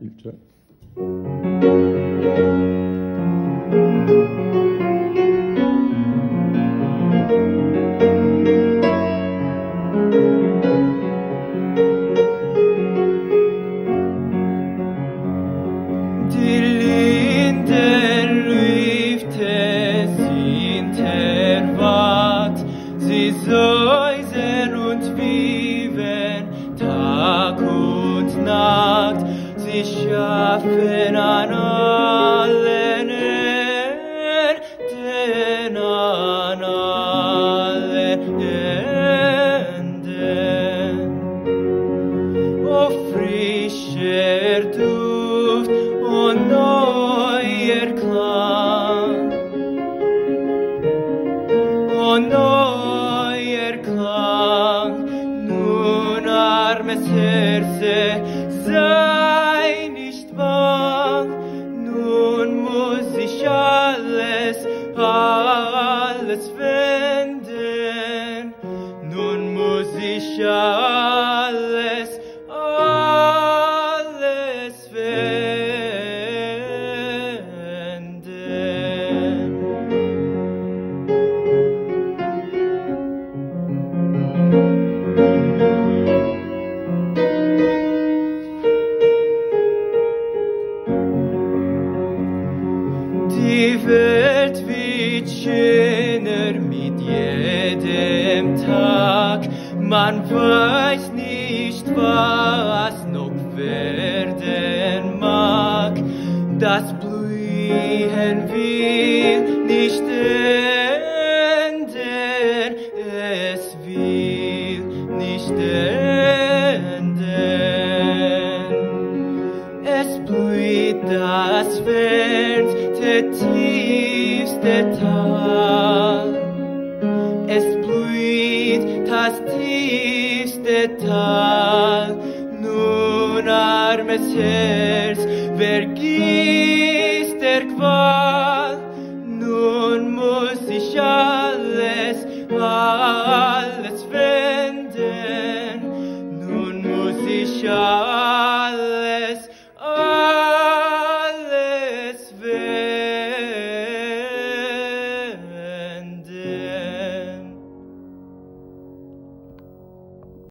Ilse. Säusen und Wieben, Tag und Nacht, sie schaffen an allen Enden, an allen Enden. O frischer Duft und neuer Klang, o neuer Klang, nun armes Herze, sei nicht bang, nun muss ich alles wenden, nun muss ich alles wenden. Die Welt wird schöner mit jedem Tag, man weiß nicht, was noch werden mag. Das Blühen will nicht enden, es will nicht enden. Es blüht das fernste, tiefste Tal. Es blüht das tiefste Tal. Nun, armes Herz, vergiss der Qual.